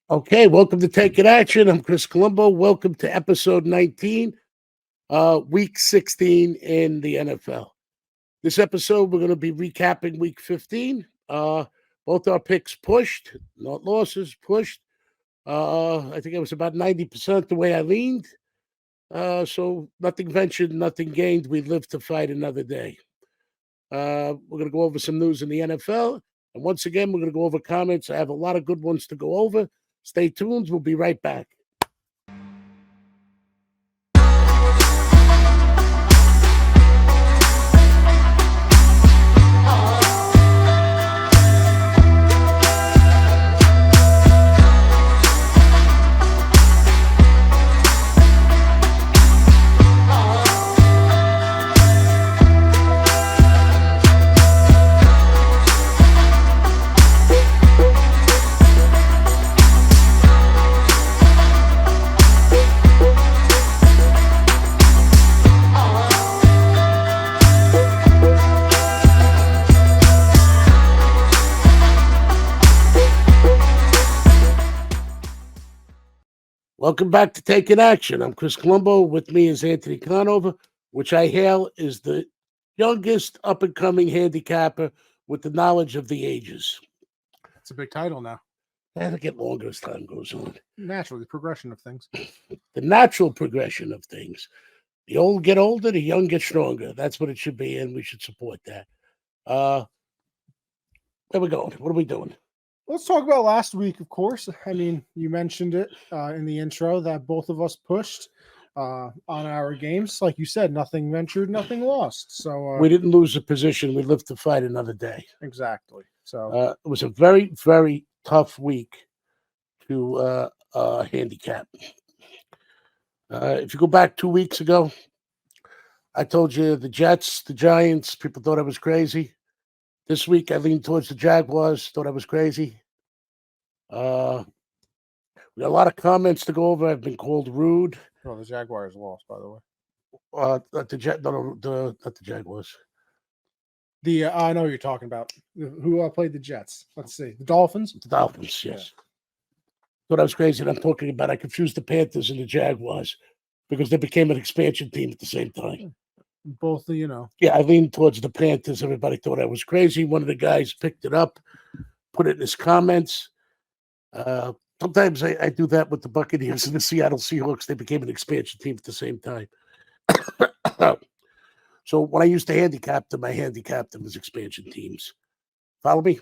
Okay, welcome to Taking Action. I'm Chris Colombo. Welcome to episode 19, week 16 in the NFL. This episode, we're going to be recapping week 15. Both our picks pushed, not losses, pushed. I think it was about 90% the way I leaned. So nothing ventured, nothing gained. We live to fight another day. We're going to go over some news in the NFL. And once again, we're going to go over comments. I have a lot of good ones to go over. Stay tuned. We'll be right back. Welcome back to Taking Action. I'm Chris Colombo. With me is Anthony Conover, which I hail is the youngest up-and-coming handicapper with the knowledge of the ages. It's a big title now. That'll get longer as time goes on. Naturally, the progression of things. The natural progression of things. The old get older, the young get stronger. That's what it should be, and we should support that. Where we going? What are we doing? Let's talk about last week, of course. I mean, you mentioned it in the intro that both of us pushed on our games. Like you said, nothing ventured, nothing lost. So we didn't lose a position. We lived to fight another day. Exactly. So it was a very, very tough week to handicap. If you go back 2 weeks ago, I told you the Jets, the Giants, people thought I was crazy. This week, I leaned towards the Jaguars, thought I was crazy. We got a lot of comments to go over. I've been called rude. the Jaguars lost, by the way. Not the Jaguars. I know who you're talking about. Who played the Jets? Let's see. The Dolphins? The Dolphins, yes. Thought I was crazy, and I'm talking about I confused the Panthers and the Jaguars because they became an expansion team at the same time. Both, Yeah, I leaned towards the Panthers. Everybody thought I was crazy. One of the guys picked it up, put it in his comments. Sometimes I do that with the Buccaneers and the Seattle Seahawks. They became an expansion team at the same time. So when I used to handicap them, I handicapped them as expansion teams. Follow me?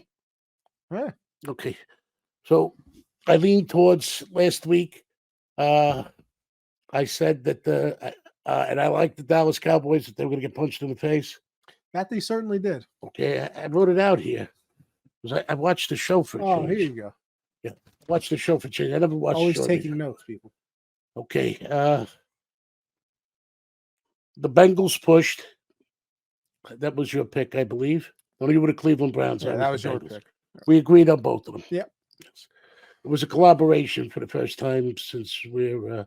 Yeah. Okay. So I leaned towards last week. I said that and I like the Dallas Cowboys, that they were going to get punched in the face. That they certainly did. Okay, I wrote it out here. I watched the show for a change. Oh, here you go. Yeah, watch the show for change. I never watched Always taking notes, people. Okay. The Bengals pushed. That was your pick, I believe. No, you were the Cleveland Browns. Yeah, that was your pick. We agreed on both of them. Yep. Yes. It was a collaboration for the first time since we're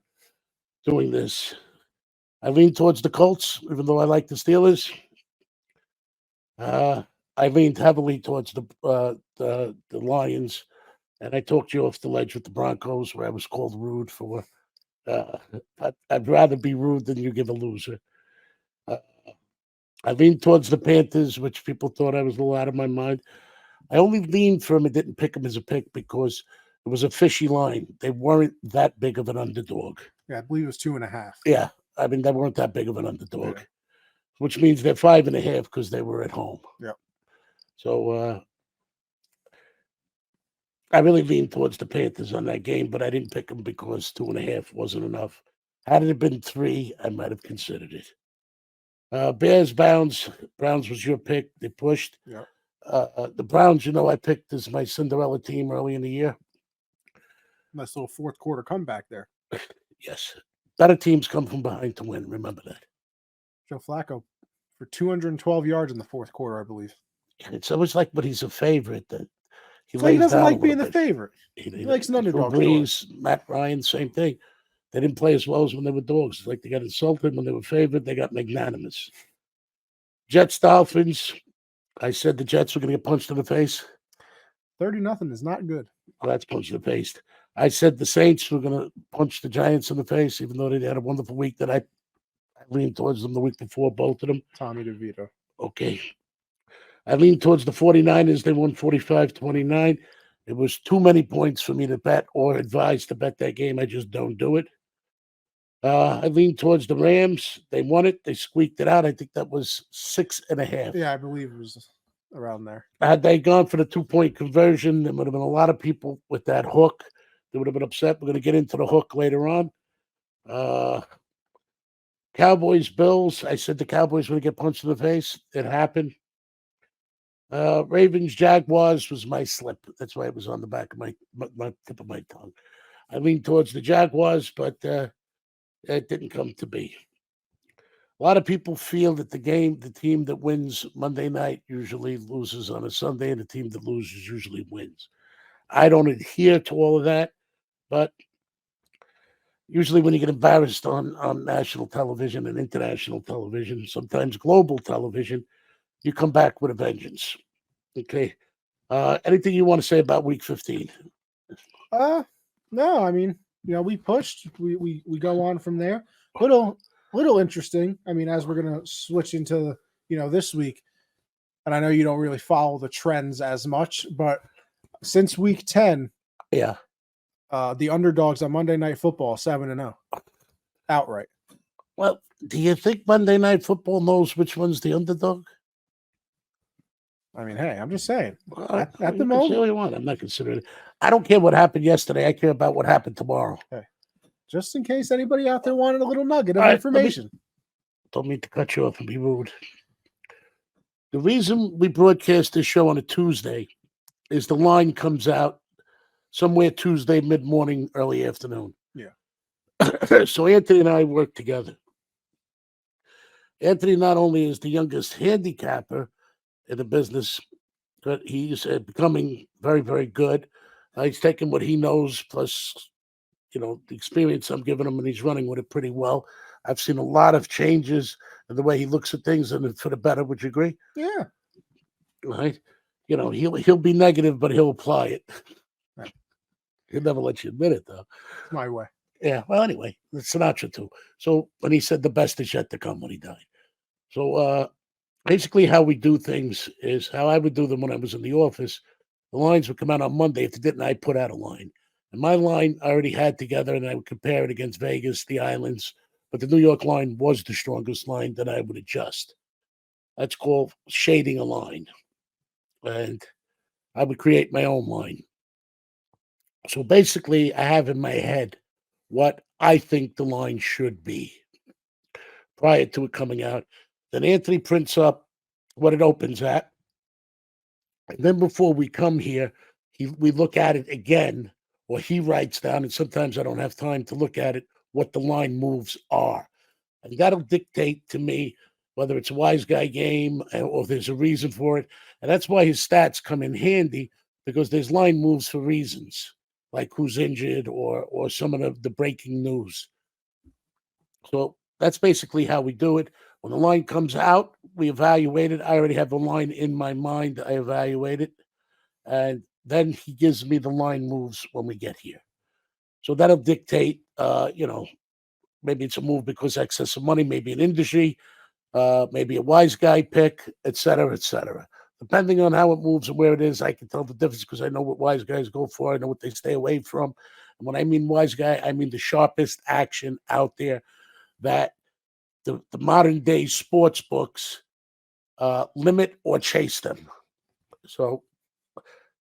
doing this. I leaned towards the Colts, even though I like the Steelers. I leaned heavily towards the Lions, and I talked you off the ledge with the Broncos, where I was called rude for. I'd rather be rude than you give a loser. I leaned towards the Panthers, which people thought I was a little out of my mind. I only leaned for them and didn't pick them as a pick because it was a fishy line. They weren't that big of an underdog. Yeah, I believe it was 2.5. Yeah. I mean, they weren't that big of an underdog, which means they're 5.5 because they were at home. Yeah. So I really leaned towards the Panthers on that game, but I didn't pick them because 2.5 wasn't enough. Had it been 3, I might have considered it. Bears, Browns. Browns was your pick. They pushed. Yeah. The Browns, I picked as my Cinderella team early in the year. Nice little fourth quarter comeback there. Yes. A lot of teams come from behind to win. Remember that. Joe Flacco for 212 yards in the fourth quarter, I believe. It's always like, but he's a favorite. That he doesn't like being the favorite. He likes an underdog. Brees, Matt Ryan, same thing. They didn't play as well as when they were dogs. It's like they got insulted when they were favored. They got magnanimous. Jets, Dolphins. I said the Jets were going to get punched in the face. 30-0 is not good. Well, that's punched in the face. I said the Saints were going to punch the Giants in the face, even though they had a wonderful week that I leaned towards them the week before, both of them. Tommy DeVito. Okay. I leaned towards the 49ers. They won 45-29. It was too many points for me to bet or advise to bet that game. I just don't do it. I leaned towards the Rams. They won it. They squeaked it out. I think that was 6.5. Yeah, I believe it was around there. Had they gone for the 2-point conversion, there would have been a lot of people with that hook. They would have been upset. We're going to get into the hook later on. Cowboys, Bills. I said the Cowboys were going to get punched in the face. It happened. Ravens, Jaguars was my slip. That's why it was on the back of my tip of my tongue. I leaned towards the Jaguars, but it didn't come to be. A lot of people feel that the team that wins Monday night usually loses on a Sunday, and the team that loses usually wins. I don't adhere to all of that, but usually when you get embarrassed on national television and international television, sometimes global television, you come back with a vengeance. Okay. Anything you want to say about week 15? No, I mean, we pushed. We go on from there. Little interesting. I mean, as we're gonna switch into this week, and I know you don't really follow the trends as much, but since week 10, yeah, the underdogs on Monday Night Football 7-0 outright. Well, do you think Monday Night Football knows which one's the underdog? I mean, hey, I'm just saying. At the you moment, say what you want. I'm not considering it. I don't care what happened yesterday. I care about what happened tomorrow. Okay. Just in case anybody out there wanted a little nugget of information. Don't mean to cut you off and be rude. The reason we broadcast this show on a Tuesday is the line comes out somewhere Tuesday, mid-morning, early afternoon. Yeah. So Anthony and I work together. Anthony not only is the youngest handicapper in the business, but he's becoming very, very good. He's taking what he knows plus, the experience I'm giving him, and he's running with it pretty well. I've seen a lot of changes in the way he looks at things, and for the better. Would you agree? Yeah. Right. He'll be negative, but he'll apply it. He'll never let you admit it, though. My way. Yeah. Well, anyway, Sinatra too. So when he said the best is yet to come when he died. So basically how we do things is how I would do them when I was in the office. The lines would come out on Monday. If it didn't, I put out a line. And my line I already had together, and I would compare it against Vegas, the islands. But the New York line was the strongest line that I would adjust. That's called shading a line. And I would create my own line. So basically, I have in my head what I think the line should be prior to it coming out. Then Anthony prints up what it opens at. And then before we come here, we look at it again, or he writes down, and sometimes I don't have time to look at it, what the line moves are. And that'll dictate to me whether it's a wise guy game or there's a reason for it. And that's why his stats come in handy, because there's line moves for reasons, like who's injured or some of the breaking news. So that's basically how we do it. When the line comes out, we evaluate it. I already have the line in my mind. I evaluate it. And then he gives me the line moves when we get here. So that'll dictate, maybe it's a move because excess of money, maybe an industry, maybe a wise guy pick, et cetera, et cetera. Depending on how it moves and where it is, I can tell the difference because I know what wise guys go for. I know what they stay away from. And when I mean wise guy, I mean the sharpest action out there that the modern day sports books limit or chase them. So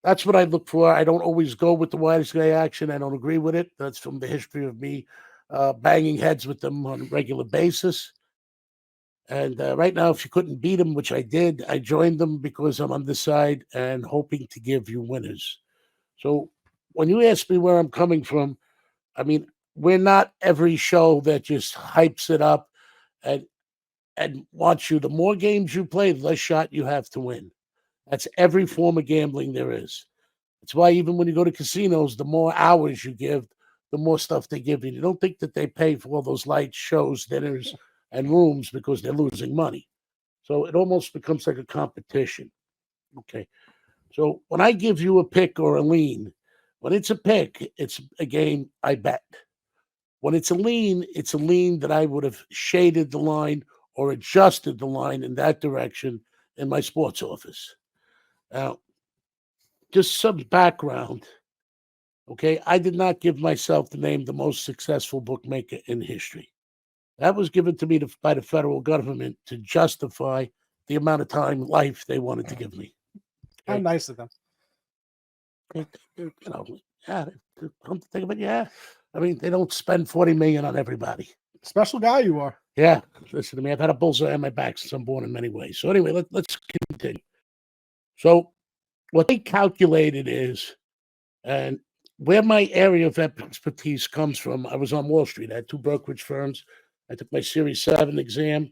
that's what I look for. I don't always go with the wise guy action. I don't agree with it. That's from the history of me banging heads with them on a regular basis. And right now, if you couldn't beat them, which I did, I joined them because I'm on this side and hoping to give you winners. So when you ask me where I'm coming from, I mean, we're not every show that just hypes it up and wants you. The more games you play, the less shot you have to win. That's every form of gambling there is. That's why even when you go to casinos, the more hours you give, the more stuff they give you. You don't think that they pay for all those lights, shows, dinners, and rooms because they're losing money. So it almost becomes like a competition. Okay. So when I give you a pick or a lean, When it's a pick, it's a game I bet. When it's a lean that I would have shaded the line or adjusted the line in that direction in my sports office. Now, just some background. Okay, I did not give myself the name the most successful bookmaker in history. That was given to me by the federal government to justify the amount of life they wanted to give me. How Okay? nice of them. You know, yeah, come to think of it, yeah. I mean, they don't spend $40 million on everybody. Special guy you are. Yeah, listen to me. I've had a bullseye on my back since I'm born in many ways. So anyway, let's continue. So what they calculated is, and where my area of expertise comes from, I was on Wall Street. I had two brokerage firms. I took my Series 7 exam,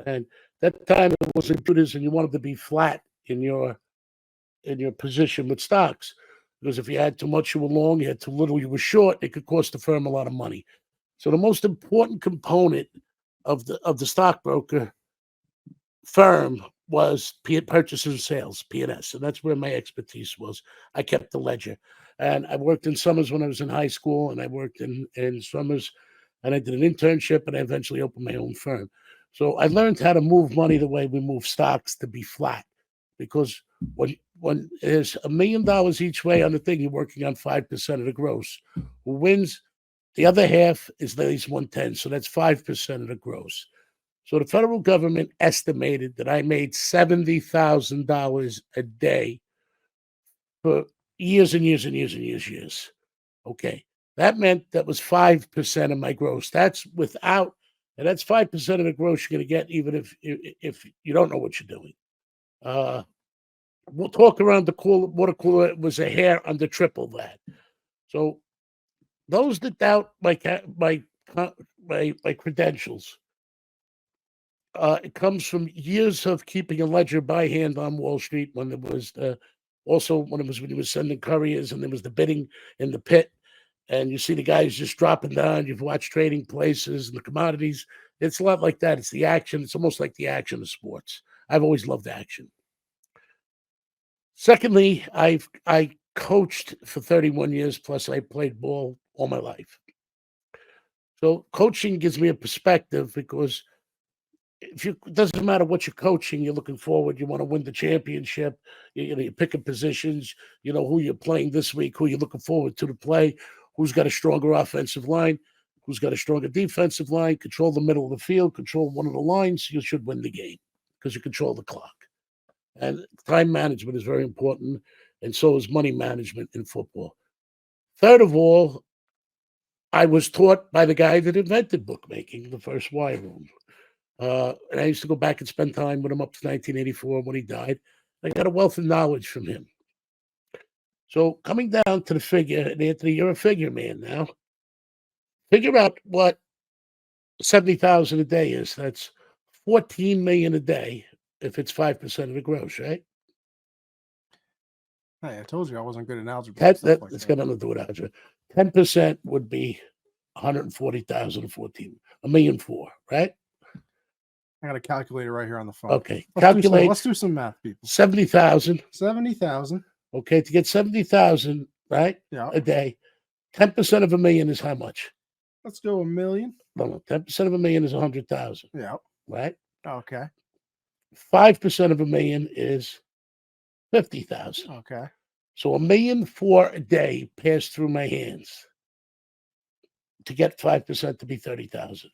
and that time it was computers, and you wanted to be flat in your position with stocks. Because if you had too much, you were long. You had too little, you were short. It could cost the firm a lot of money. So the most important component of the stockbroker firm was purchases and sales, P&S, and that's where my expertise was. I kept the ledger, and I worked in summers when I was in high school, and I worked in summers, and I did an internship, and I eventually opened my own firm. So I learned how to move money the way we move stocks to be flat, because when there's $1 million each way on the thing, you're working on 5% of the gross. Who wins? The other half is at least 1/10, so that's 5% of the gross. So the federal government estimated that I made $70,000 a day for years and years and years and years. Okay. That meant that was 5% of my gross. That's without, and that's 5% of the gross you're going to get, even if you don't know what you're doing. We'll talk around the water cooler. It was a hair under triple that. So those that doubt my credentials, it comes from years of keeping a ledger by hand on Wall Street when there was also when you were sending couriers and there was the bidding in the pit, and you see the guys just dropping down. You've watched Trading Places and the commodities. It's a lot like that. It's the action. It's almost like the action of sports. I've always loved action. Secondly, I coached for 31 years, plus I played ball all my life. So coaching gives me a perspective because it doesn't matter what you're coaching, you're looking forward. You want to win the championship. You're picking positions. You know who you're playing this week, who you're looking forward to play, who's got a stronger offensive line, who's got a stronger defensive line. Control the middle of the field, control one of the lines. You should win the game because you control the clock. And time management is very important, and so is money management in football. Third of all, I was taught by the guy that invented bookmaking, the first wire room. And I used to go back and spend time with him up to 1984 when he died. I got a wealth of knowledge from him. So coming down to the figure, and Anthony, you're a figure man now. Figure out what 70,000 a day is. That's 14 million a day if it's 5% of the gross, right? Hey, I told you I wasn't good in algebra. That's got nothing to do with algebra. 10% would be 140,000 and 14, $1.4 million, right? I got a calculator right here on the phone. Okay, let's do some math, people. 70,000. 70,000. Okay, to get 70,000, right? Yeah. A day. 10% of $1 million is how much? Let's go $1 million. No, 10% of $1 million is 100,000. Yeah. Right. Okay. 5% of $1 million is 50,000. Okay. So $1.4 million a day passed through my hands to get 5% to be 30,000.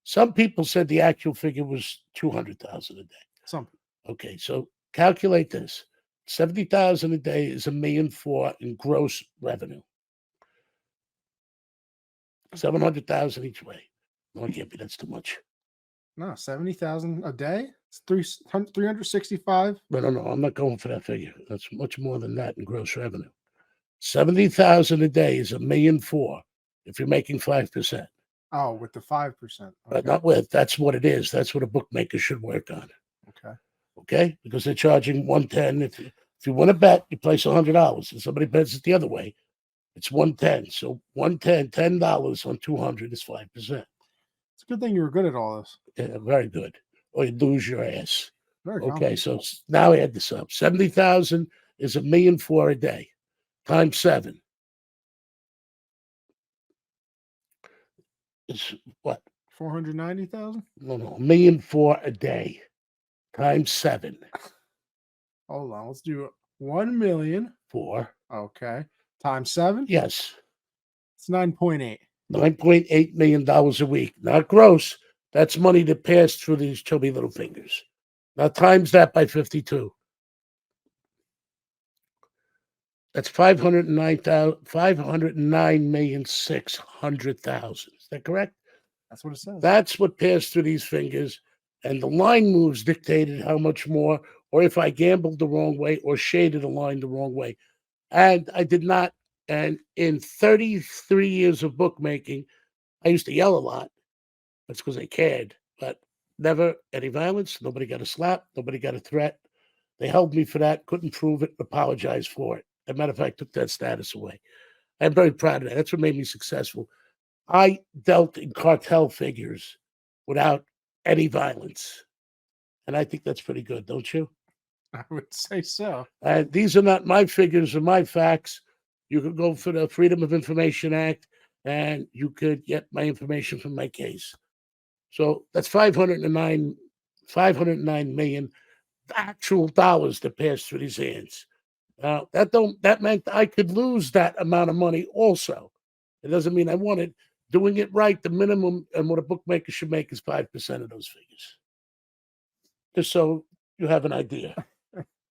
Some people said the actual figure was 200,000 a day. Some. Okay, so calculate this: 70,000 a day is $1.4 million in gross revenue. 700,000 each way. No, it can't be. That's too much. No, 70,000 a day. It's 365. No. I'm not going for that figure. That's much more than that in gross revenue. 70,000 a day is $1.4 million if you're making 5%. Oh, with the 5%. Okay. But not with. That's what it is. That's what a bookmaker should work on. Okay. Okay, because they're charging 110. If you want to bet, you place $100, and somebody bets it the other way, it's 110. So 110, $10 on 200 is 5%. It's a good thing you were good at all this. Yeah, very good. Or you lose your ass. Very okay, so now I add this up. 70,000 is $1.4 million a day, times 7. It's what? 490,000. No, no, $1.4 million a day times 7 Hold on, let's do 1 million. for Okay, times 7. yes, It's 9.8. $9.8 million a week. Not gross. That's money to pass through these chubby little fingers. Now times that by 52. That's 509,600,000. Is that correct? That's what it says. That's what passed through these fingers. And the line moves dictated how much more, or if I gambled the wrong way or shaded a line the wrong way. And I did not. And in 33 years of bookmaking, I used to yell a lot. That's because I cared, but never any violence. Nobody got a slap. Nobody got a threat. They held me for that, couldn't prove it, apologized for it. As a matter of fact, took that status away. I'm very proud of that. That's what made me successful. I dealt in cartel figures without any violence. And I think that's pretty good, don't you? I would say so. And these are not my figures or my facts. You could go for the Freedom of Information Act and you could get my information from my case. So that's 509 million actual dollars that passed through these hands. Now that meant I could lose that amount of money also. It doesn't mean I won it. Doing it right, the minimum and what a bookmaker should make is 5% of those figures. Just so you have an idea.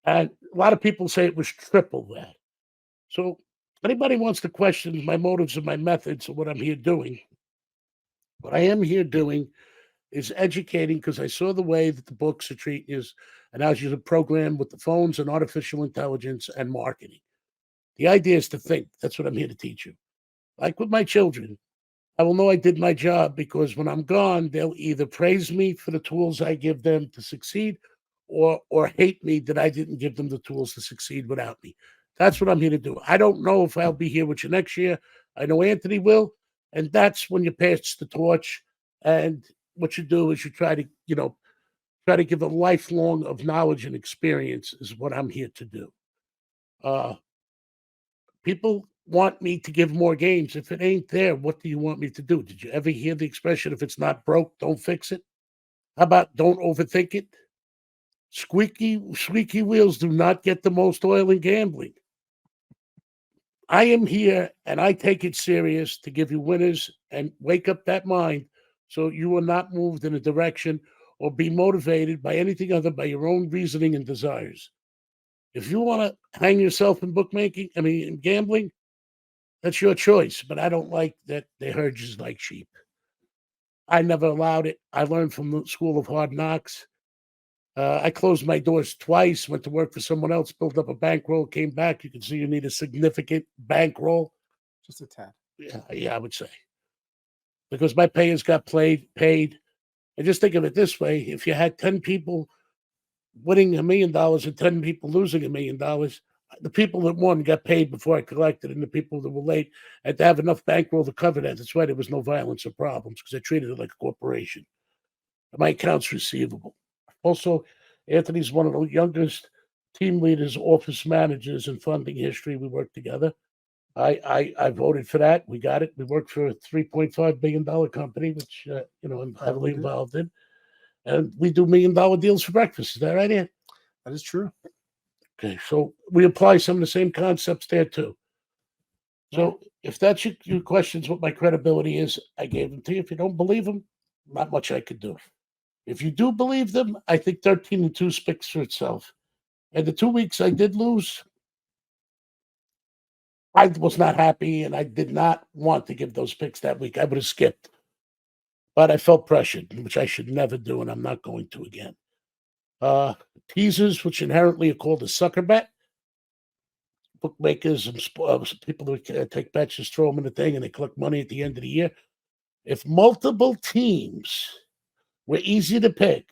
And a lot of people say it was triple that. So anybody wants to question my motives and my methods or what I'm here doing, what I am here doing is educating because I saw the way that the books are treating us and how you're programmed with the phones and artificial intelligence and marketing. The idea is to think. That's what I'm here to teach you. Like with my children, I will know I did my job because when I'm gone, they'll either praise me for the tools I give them to succeed or hate me that I didn't give them the tools to succeed without me. That's what I'm here to do. I don't know if I'll be here with you next year. I know Anthony will. And that's when you pass the torch. And what you do is you try to, try to give a lifelong of knowledge and experience is what I'm here to do. People want me to give more games. If it ain't there, what do you want me to do? Did you ever hear the expression, if it's not broke, don't fix it? How about don't overthink it? Squeaky wheels do not get the most oil in gambling. I am here and I take it serious to give you winners and wake up that mind so you are not moved in a direction or be motivated by anything other by your own reasoning and desires. If you want to hang yourself in in gambling, that's your choice. But I don't like that they herd you like sheep. I never allowed it. I learned from the school of hard knocks. I closed my doors twice, went to work for someone else, built up a bankroll, came back. You can see you need a significant bankroll. Just a tad. Yeah, I would say. Because my payers got paid. And just think of it this way. If you had 10 people winning $1 million and 10 people losing $1 million, the people that won got paid before I collected, and the people that were late had to have enough bankroll to cover that. That's why there was no violence or problems, because I treated it like a corporation. My account's receivable. Also, Anthony's one of the youngest team leaders, office managers in funding history. We worked together. I voted for that. We got it. We worked for a $3.5 billion company, which I'm heavily involved in. And we do $1 million deals for breakfast. Is that right, Ann? That is true. Okay, so we apply some of the same concepts there too. So if that's your questions, what my credibility is, I gave them to you. If you don't believe them, not much I could do. If you do believe them, I think 13-2 speaks for itself. And the 2 weeks I did lose, I was not happy, and I did not want to give those picks that week. I would have skipped. But I felt pressured, which I should never do, and I'm not going to again. Teasers, which inherently are called a sucker bet. Bookmakers and people who take bets just throw them in the thing, and they collect money at the end of the year. If multiple teams were easy to pick,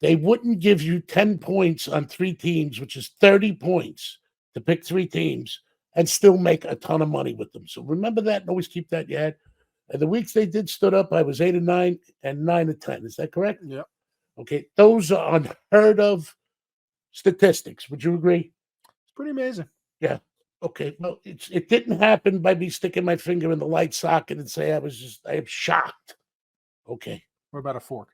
they wouldn't give you 10 points on 3 teams, which is 30 points to pick 3 teams and still make a ton of money with them. So remember that and always keep that in your head. And the weeks they did stood up, I was 8-9 and 9-10. Is that correct? Yeah. Okay. Those are unheard of statistics. Would you agree? It's pretty amazing. Yeah. Okay, well, it didn't happen by me sticking my finger in the light socket and say I am shocked. Okay. What about a fork?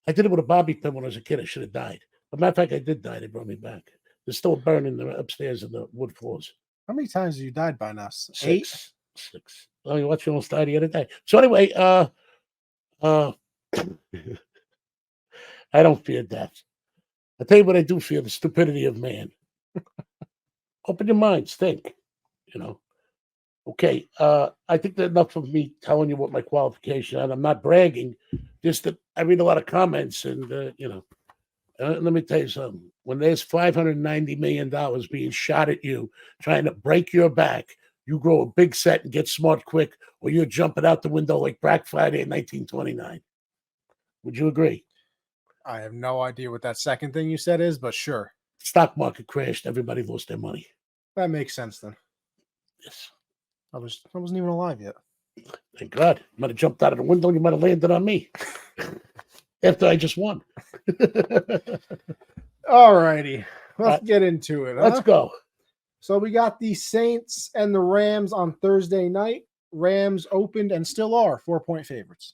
I did it with a bobby pin when I was a kid. I should have died. As a matter of fact, I did die. They brought me back. There's still a burn in the upstairs in the wood floors. How many times have you died by now? 8? Six. Oh, you watched almost die the other day. So anyway, I don't fear death. I tell you what I do fear: the stupidity of man. Open your minds, think. You know. Okay, I think that's enough of me telling you what my qualification is. I'm not bragging, just that I read a lot of comments, and let me tell you something. When there's $590 million being shot at you, trying to break your back, you grow a big set and get smart quick, or you're jumping out the window like Black Friday in 1929. Would you agree? I have no idea what that second thing you said is, but sure. Stock market crashed. Everybody lost their money. That makes sense then. Yes. I wasn't even alive yet. Thank God. You might have jumped out of the window and you might have landed on me after I just won. All righty. Let's get into it. Let's go. So we got the Saints and the Rams on Thursday night. Rams opened and still are 4-point favorites.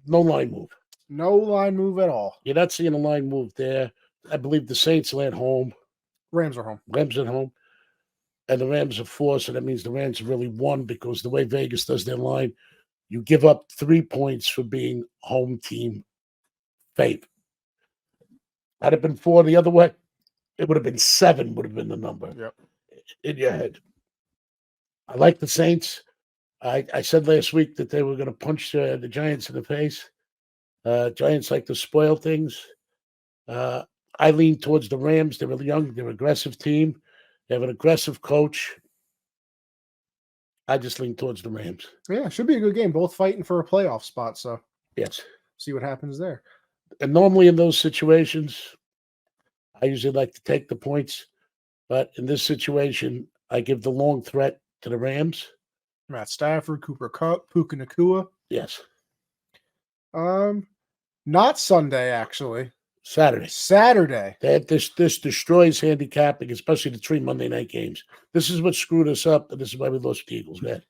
No line move. No line move at all. You're not seeing a line move there. I believe the Saints are at home. Rams are home. Rams at home. And the Rams are 4, so that means the Rams have really won because the way Vegas does their line, you give up 3 points for being home team favorite. Had it been 4 the other way, it would have been 7 would have been the number. Yep. In your head. I like the Saints. I said last week that they were going to punch the Giants in the face. Giants like to spoil things. I lean towards the Rams. They're really young. They're an aggressive team. They have an aggressive coach. I just lean towards the Rams. Yeah, should be a good game. Both fighting for a playoff spot. So yes, see what happens there. And normally in those situations, I usually like to take the points. But in this situation, I give the long threat to the Rams. Matt Stafford, Cooper Kupp, Puka Nacua. Yes. Not Sunday, actually. Saturday. This destroys handicapping, especially the 3 Monday night games. This is what screwed us up, and this is why we lost the Eagles. Go ahead.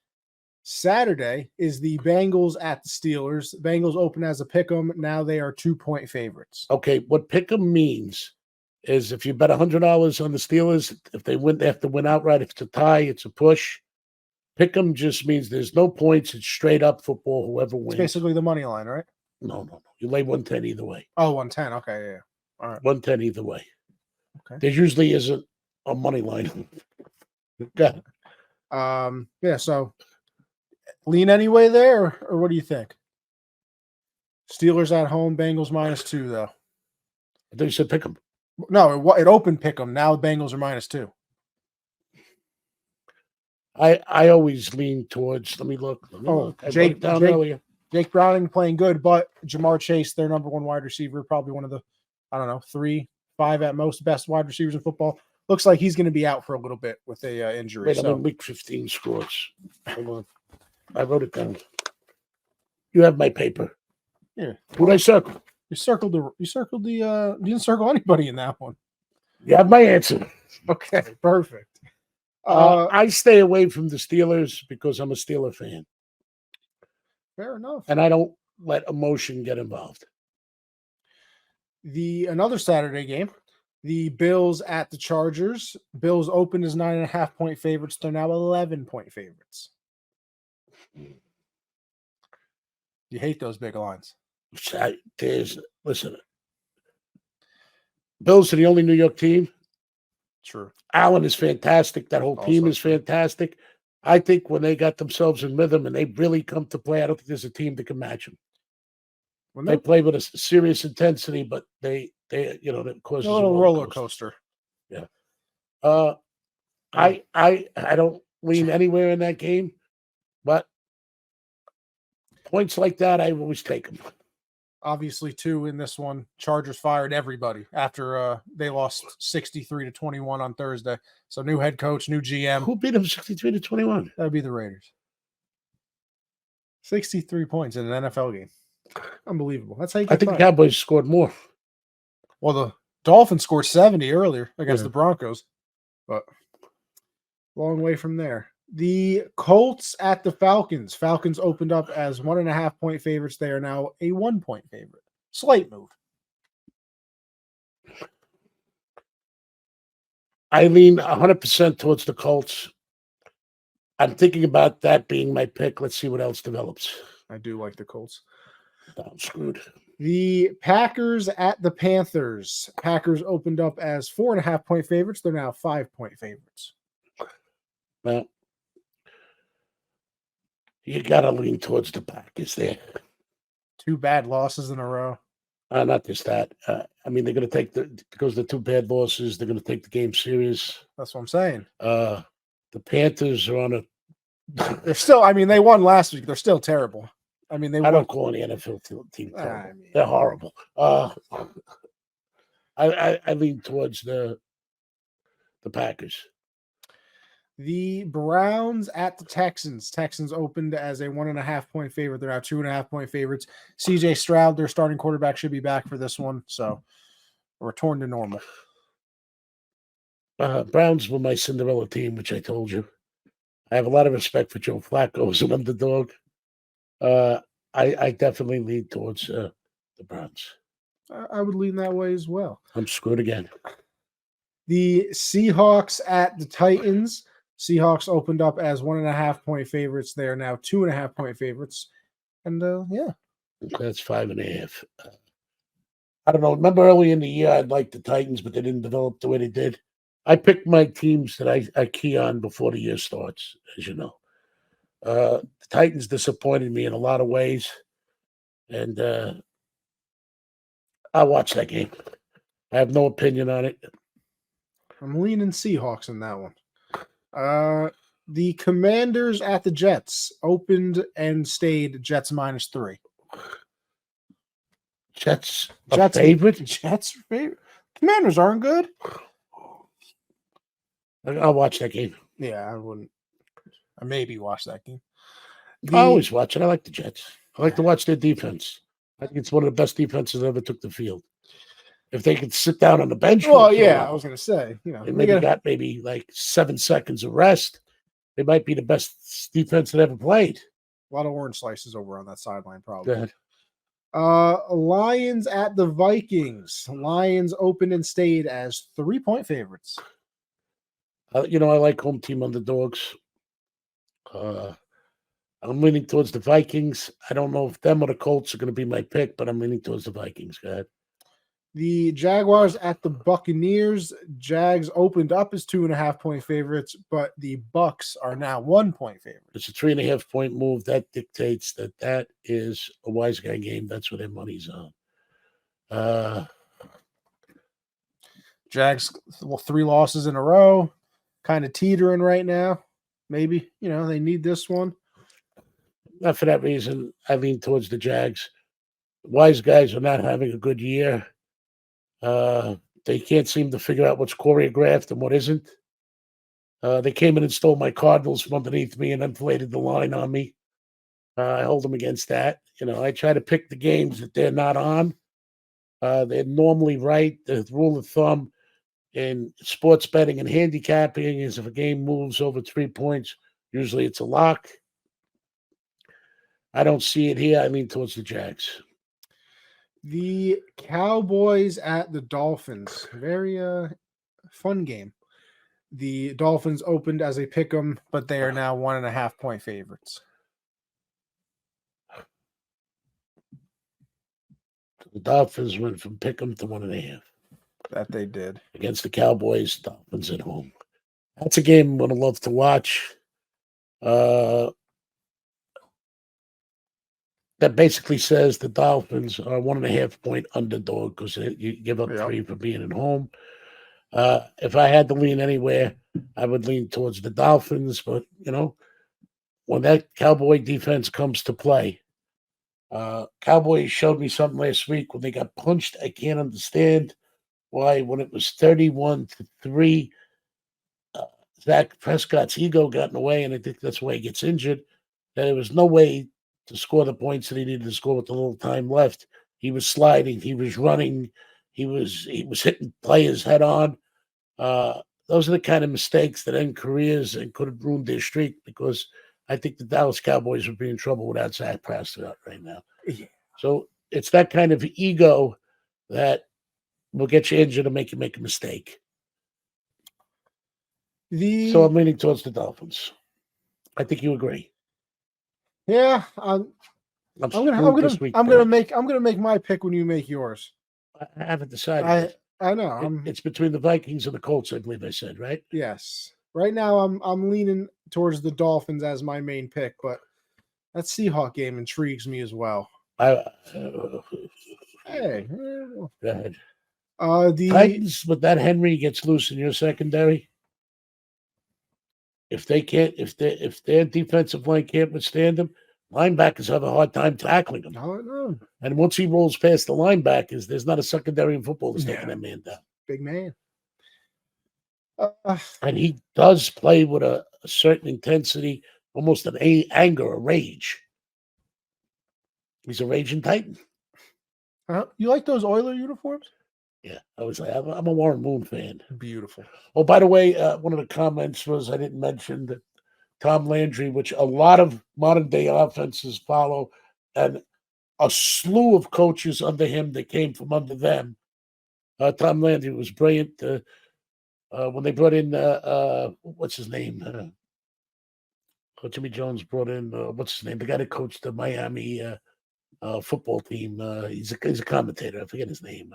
Saturday is the Bengals at the Steelers. Bengals open as a pick'em. Now they are 2-point favorites. Okay, what pick'em means is if you bet $100 on the Steelers, if they win, they have to win outright. If it's a tie, it's a push. Pick'em just means there's no points. It's straight up football. Whoever wins. It's basically the money line, right? No. You lay 110 either way. Oh, 110. Okay, yeah. All right. 110 either way. Okay. There usually isn't a money line. Yeah, so lean anyway there, or what do you think? Steelers at home, Bengals -2, though. I thought you said pick them. No, it opened pick them. Now the Bengals are -2. I always lean towards. Let me look. Jake Browning playing good, but Jamar Chase, their number 1 wide receiver, probably one of the, 3, 5 at most best wide receivers in football. Looks like he's going to be out for a little bit with a injury. Wait, I'm in week 15 scores. Hold on. I wrote it down. You have my paper. Yeah. Who'd I circle? You didn't circle anybody in that one. You have my answer. Okay, perfect. I stay away from the Steelers because I'm a Steeler fan. Fair enough. And I don't let emotion get involved. Another Saturday game, the Bills at the Chargers. Bills open as 9.5-point favorites. They're now 11-point favorites. You hate those big lines. Listen. Bills are the only New York team. True. Allen is fantastic. That whole team is fantastic. I think when they got themselves in rhythm and they really come to play, I don't think there's a team that can match them. They play with a serious intensity, but they that causes a little roller coaster. Yeah. I don't lean anywhere in that game, but points like that, I always take them. Obviously, too, in this one, Chargers fired everybody after they lost 63-21 on Thursday. So new head coach, new GM. Who beat them 63-21? That would be the Raiders. 63 points in an NFL game. Unbelievable. That's how you get I think the Cowboys scored more. Well, the Dolphins scored 70 earlier against the Broncos. But Long way from there. The Colts at the Falcons. Falcons opened up as 1.5-point favorites. They are now a 1-point favorite. Slate move. I lean 100% towards the Colts. I'm thinking about that being my pick. Let's see what else develops. I do like the Colts. I'm screwed. The Packers at the Panthers. Packers opened up as 4.5-point favorites. They're now 5-point favorites. Well, you got to lean towards the Packers there. 2 bad losses in a row. Not just that. I mean, they're going to take because the 2 bad losses, they're going to take the game serious. That's what I'm saying. The Panthers are on a. They're still. I mean, they won last week. They're still terrible. I mean, I don't call any NFL team terrible. They're horrible. I lean towards the Packers. The Browns at the Texans. Texans opened as a 1.5-point favorite. They're now 2.5-point favorites. CJ Stroud, their starting quarterback, should be back for this one. So, a return to normal. Browns were my Cinderella team, which I told you. I have a lot of respect for Joe Flacco as an underdog. I definitely lean towards the Browns. I would lean that way as well. I'm screwed again. The Seahawks at the Titans. Seahawks opened up as 1.5-point favorites. They are now 2.5-point favorites. And yeah. That's 5.5. I don't know. Remember early in the year, I'd like the Titans, but they didn't develop the way they did. I picked my teams that I key on before the year starts, as you know. The Titans disappointed me in a lot of ways. And I'll watch that game. I have no opinion on it. I'm leaning Seahawks in that one. The Commanders at the Jets opened and stayed Jets -3. Jets favorite? Jets favorite? Commanders aren't good. I'll watch that game. Yeah, I wouldn't. I maybe watch that game. I always watch it. I like the Jets. I like to watch their defense. I think it's one of the best defenses that ever took the field. If they could sit down on the bench. Well, yeah, I was going to say, they got maybe like 7 seconds of rest. They might be the best defense that ever played. A lot of orange slices over on that sideline, probably. Lions at the Vikings. Lions opened and stayed as 3-point favorites. I like home team underdogs. I'm leaning towards the Vikings. I don't know if them or the Colts are going to be my pick, but I'm leaning towards the Vikings. Go ahead. The Jaguars at the Buccaneers. Jags opened up as 2.5-point favorites, but the Bucs are now 1-point favorites. It's a 3.5-point move. That dictates that is a wise guy game. That's where their money's on. Jags, 3 losses in a row, kind of teetering right now. Maybe, they need this one. Not for that reason. I lean towards the Jags. Wise guys are not having a good year. They can't seem to figure out what's choreographed and what isn't. They came in and stole my Cardinals from underneath me and inflated the line on me. I hold them against that. I try to pick the games that they're not on. They're normally right. The rule of thumb in sports betting and handicapping is if a game moves over 3 points, usually it's a lock. I don't see it here. I lean towards the Jags. The Cowboys at the Dolphins. Very fun game. The Dolphins opened as a pick'em, but they are now 1.5-point favorites. The Dolphins went from pick'em to 1.5. That they did. Against the Cowboys, Dolphins at home. That's a game I'm going to love to watch. That basically says the Dolphins are 1.5-point underdog because you give up 3 for being at home. If I had to lean anywhere, I would lean towards the Dolphins. But, when that Cowboy defense comes to play, Cowboys showed me something last week when they got punched. I can't understand why when it was 31-3, Dak Prescott's ego got in the way, and I think that's why he gets injured. That there was no way to score the points that he needed to score with a little time left. He was sliding. He was running. He was hitting players head on. those are the kind of mistakes that end careers and could have ruined their streak, because I think the Dallas Cowboys would be in trouble without Zach Prescott right now. Yeah. So it's that kind of ego that will get you injured and make you make a mistake. So I'm leaning towards the Dolphins. I think you agree. Yeah, I'm gonna make my pick when you make yours. I haven't decided. I know. It's between the Vikings and the Colts, I believe I said, right? Yes. Right now I'm leaning towards the Dolphins as my main pick, but that Seahawk game intrigues me as well. Hey. Go ahead. The Titans, but that Henry gets loose in your secondary. If their defensive line can't withstand him, linebackers have a hard time tackling him. No. And once he rolls past the linebackers, there's not a secondary in football that's taking that man down. Big man. And he does play with a certain intensity, almost an anger, a rage. He's a raging Titan. You like those Oiler uniforms? Yeah, I'm a Warren Moon fan. Beautiful. Oh, by the way, one of the comments was I didn't mention that Tom Landry, which a lot of modern day offenses follow, and a slew of coaches under him that came from under them. Tom Landry was brilliant. When they brought in what's his name? Jimmy Jones brought in what's his name? The guy that coached the Miami football team. He's a commentator. I forget his name.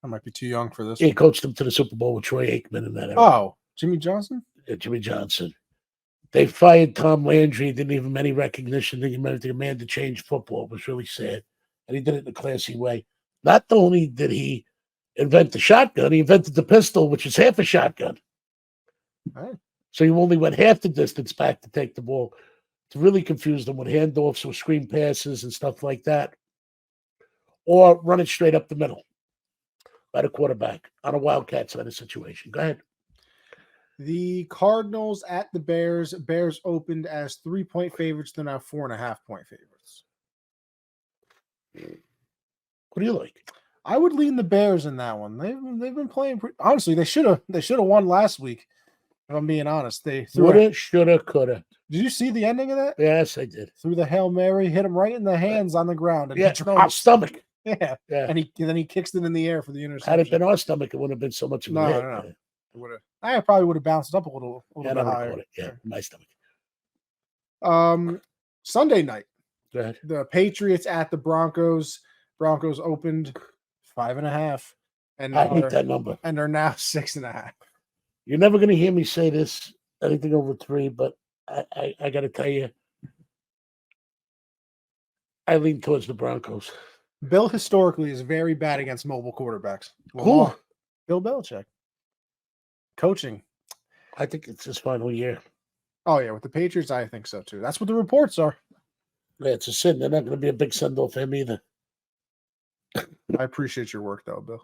I might be too young for this. He coached them to the Super Bowl with Troy Aikman and that. Oh, Jimmy Johnson? Yeah, Jimmy Johnson. They fired Tom Landry. Didn't even have any recognition that he meant the man to change football. It was really sad. And he did it in a classy way. Not only did he invent the shotgun, he invented the pistol, which is half a shotgun. Right. So you only went half the distance back to take the ball. To really confuse them with handoffs or screen passes and stuff like that. Or run it straight up the middle by the quarterback on a Wildcat side of situation. Go ahead. The Cardinals at the Bears. Bears opened as 3-point favorites. They're now 4.5-point favorites. What do you like? I would lean the Bears in that one. They've been playing honestly. They should have won last week. If I'm being honest, they woulda, shoulda, coulda. Did you see the ending of that? Yes, I did. Threw the Hail Mary, hit him right in the hands on the ground, and our stomach. Yeah. And then he kicks it in the air for the interception. Had it been our stomach, it wouldn't have been so much of a hit. No. It would have. I probably would have bounced up a little bit higher. Yeah, my stomach. Sunday night. Go ahead. The Patriots at the Broncos. Broncos opened 5.5, and I hate that number. And they're now 6.5. You're never going to hear me say this anything over 3, but I got to tell you, I lean towards the Broncos. Bill historically is very bad against mobile quarterbacks. Who? Bill Belichick. Coaching. I think it's his final year. Oh, yeah. With the Patriots, I think so, too. That's what the reports are. Yeah, it's a sin. They're not going to be a big send-off for him either. I appreciate your work, though, Bill.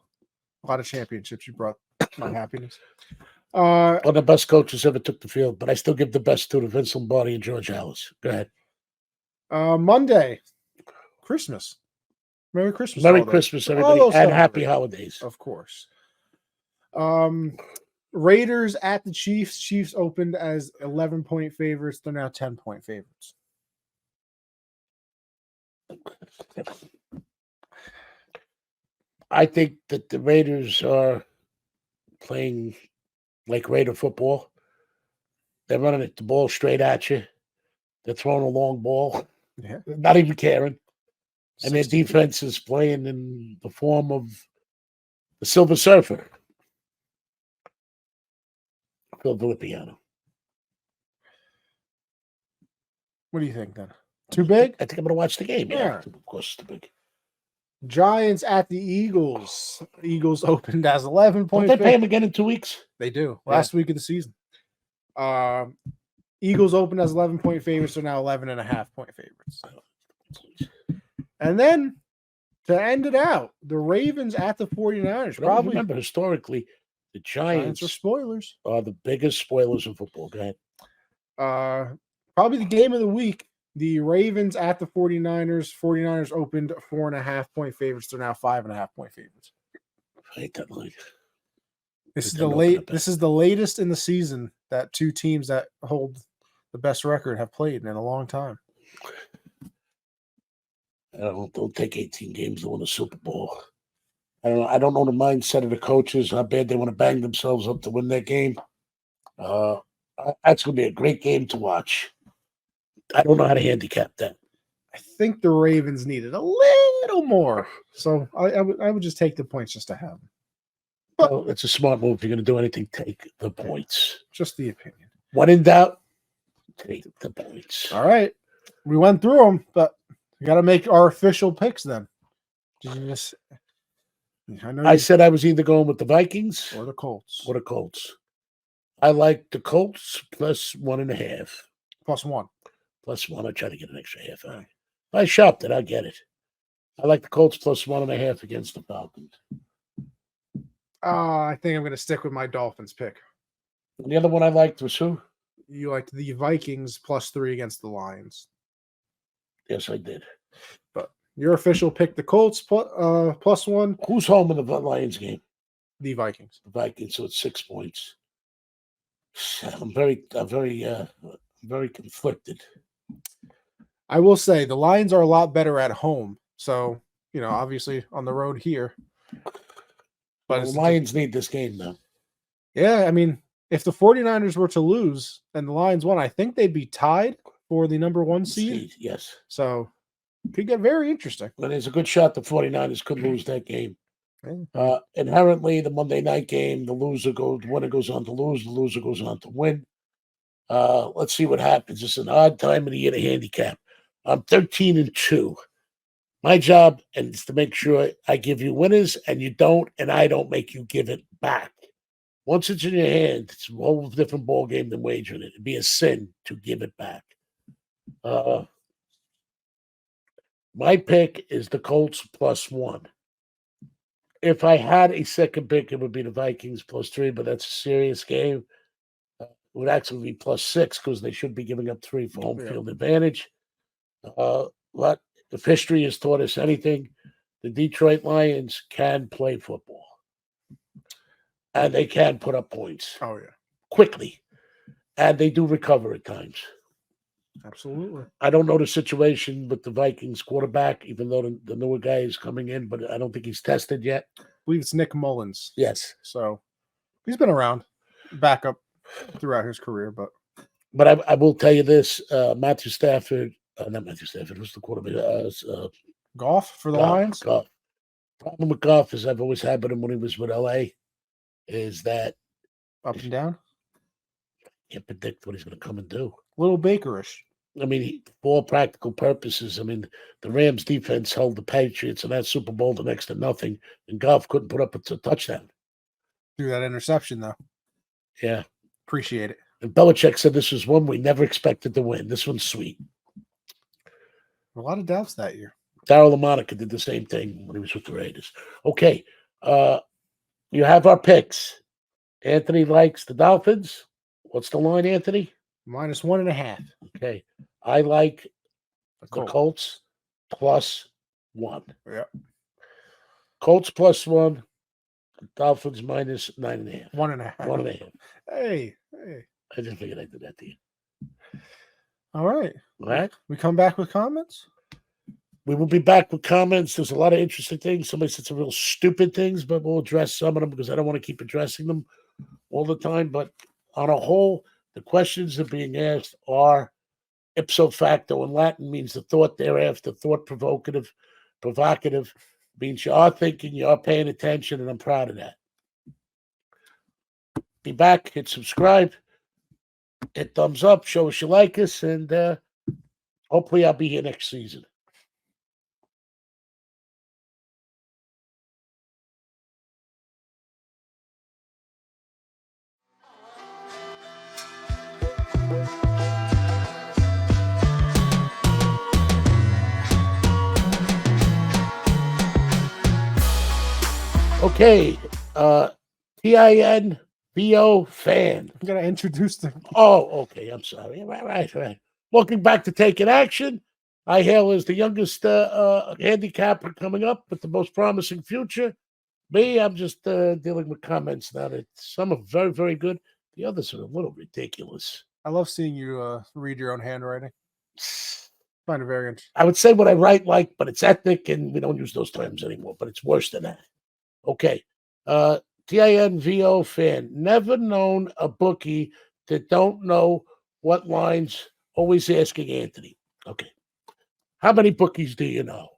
A lot of championships. You brought my happiness. One of the best coaches ever took the field, but I still give the best to Vince Lombardi and George Halas. Go ahead. Monday, Christmas. Merry Christmas. Merry Christmas, everybody, and happy holidays. Of course. Raiders at the Chiefs. Chiefs opened as 11-point favorites. They're now 10-point favorites. I think that the Raiders are playing like Raider football. They're running the ball straight at you. They're throwing a long ball. Yeah. Not even caring. And their defense is playing in the form of the Silver Surfer. Phil Filippiano. What do you think then? Too big? I think I'm going to watch the game. Yeah. Of course, it's too big. Giants at the Eagles. Eagles opened as 11-point. Don't they pay them again in 2 weeks? They do. Last week of the season. Eagles opened as 11-point favorites. They're now 11.5-point favorites. And then to end it out, the Ravens at the 49ers. Probably remember historically, the Giants are spoilers. Are the biggest spoilers in football. Go ahead. Probably the game of the week. The Ravens at the 49ers. 49ers opened 4.5-point favorites. They're now 5.5-point favorites. I hate that line. This is They're the not gonna late. bet. This is the latest in the season that two teams that hold the best record have played in a long time. Don't take 18 games to win a Super Bowl. I don't know the mindset of the coaches, how bad they want to bang themselves up to win that game. That's going to be a great game to watch. I don't know how to handicap that. I think the Ravens needed a little more, so I would just take the points just to have them. Well, it's a smart move. If you're going to do anything, take the points. Just the opinion. When in doubt, take the points. All right, we went through them, but we got to make our official picks then. Did you just? I said I was either going with the Vikings or the Colts. or the Colts. I like the Colts plus 1.5. +1. +1. I try to get an extra half out. If I shopped it, I get it. I like the Colts plus 1.5 against the Falcons. I think I'm going to stick with my Dolphins pick. And the other one I liked was who? You liked the Vikings +3 against the Lions. Yes, I did. But your official pick, the Colts +1. Who's home in the Lions game? The Vikings. The Vikings, so it's 6 points. I'm very conflicted. I will say the Lions are a lot better at home. So, obviously on the road here. But the Lions need this game, though. Yeah, I mean, if the 49ers were to lose and the Lions won, I think they'd be tied for the number 1 seed. Yes. So, could get very interesting. But there's a good shot the 49ers could lose that game. Inherently, the Monday night game, the winner goes on to lose, the loser goes on to win. Let's see what happens. It's an odd time of the year to handicap. I'm 13-2. My job is to make sure I give you winners and you don't, and I don't make you give it back. Once it's in your hand, it's a whole different ball game than wagering it. It'd be a sin to give it back. My pick is the Colts +1. If I had a second pick, it would be the Vikings +3, but that's a serious game. It would actually be +6 because they should be giving up 3 for home field advantage. But if history has taught us anything, the Detroit Lions can play football. And they can put up points. Oh, yeah. Quickly. And they do recover at times. Absolutely. I don't know the situation with the Vikings quarterback, even though the newer guy is coming in, but I don't think he's tested yet. I believe it's Nick Mullins. Yes. So he's been around, backup throughout his career. But I will tell you this, Matthew Stafford, not Matthew Stafford, who's the quarterback? Goff for the Lions? Goff. Problem with Goff is I've always had with him when he was with LA is that up and down. Can't predict what he's going to come and do. Little Bakerish. I mean, for all practical purposes, I mean, the Rams defense held the Patriots in that Super Bowl to next to nothing, and Goff couldn't put up a touchdown. Through that interception, though. Yeah. Appreciate it. And Belichick said this was one we never expected to win. This one's sweet. A lot of doubts that year. Darryl LaMonica did the same thing when he was with the Raiders. Okay. You have our picks. Anthony likes the Dolphins. What's the line, Anthony? -1.5. Okay. I like the Colts +1. Yeah. Colts +1. Dolphins -9.5. 1.5. 1.5. Hey. I just figured I did that to you. All right. All right. We come back with comments? We will be back with comments. There's a lot of interesting things. Somebody said some real stupid things, but we'll address some of them because I don't want to keep addressing them all the time. But on a whole, the questions that are being asked are ipso facto in Latin, means the thought thereafter, thought provocative, means you are thinking, you are paying attention, and I'm proud of that. Be back, hit subscribe, hit thumbs up, show us you like us, and hopefully I'll be here next season. Okay, TINVO fan. I'm going to introduce them. Oh, okay. I'm sorry. Right. Looking back to taking action. I hail as the youngest handicapper coming up with the most promising future. Me, I'm just dealing with comments now that some are very, very good. The others are a little ridiculous. I love seeing you read your own handwriting. Find it very interesting. I would say what I write like, but it's ethnic, and we don't use those terms anymore. But it's worse than that. Okay. Uh, TINVO fan. Never known a bookie that don't know what lines. Always asking Anthony. Okay. How many bookies do you know?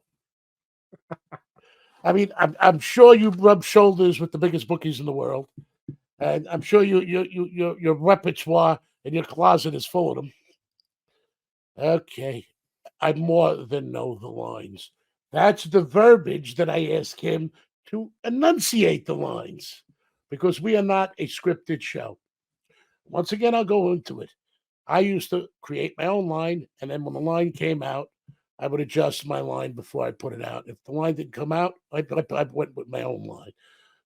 I mean, I'm sure you rub shoulders with the biggest bookies in the world, and I'm sure your repertoire and your closet is full of them. Okay, I more than know the lines. That's the verbiage that I ask him to enunciate the lines, because we are not a scripted show. Once again, I'll go into it. I used to create my own line, and then when the line came out, I would adjust my line before I put it out. If the line didn't come out, I went with my own line.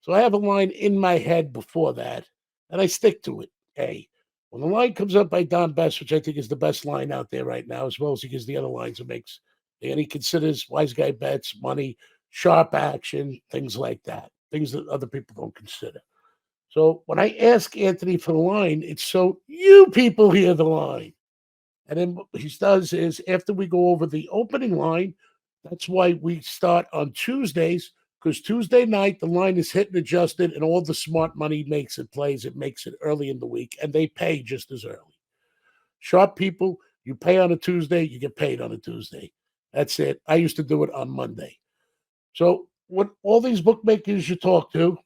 So I have a line in my head before that, and I stick to it. Hey, when the line comes up by Don Best, which I think is the best line out there right now, as well as he gives the other lines it makes, and he considers wise guy bets, money, sharp action, things like that, things that other people don't consider. So when I ask Anthony for the line, it's so you people hear the line. And then what he does is after we go over the opening line, that's why we start on Tuesdays, because Tuesday night the line is hit and adjusted, and all the smart money makes it plays. It makes it early in the week, and they pay just as early. Sharp people, you pay on a Tuesday, you get paid on a Tuesday. That's it. I used to do it on Monday. So what all these bookmakers you talk to,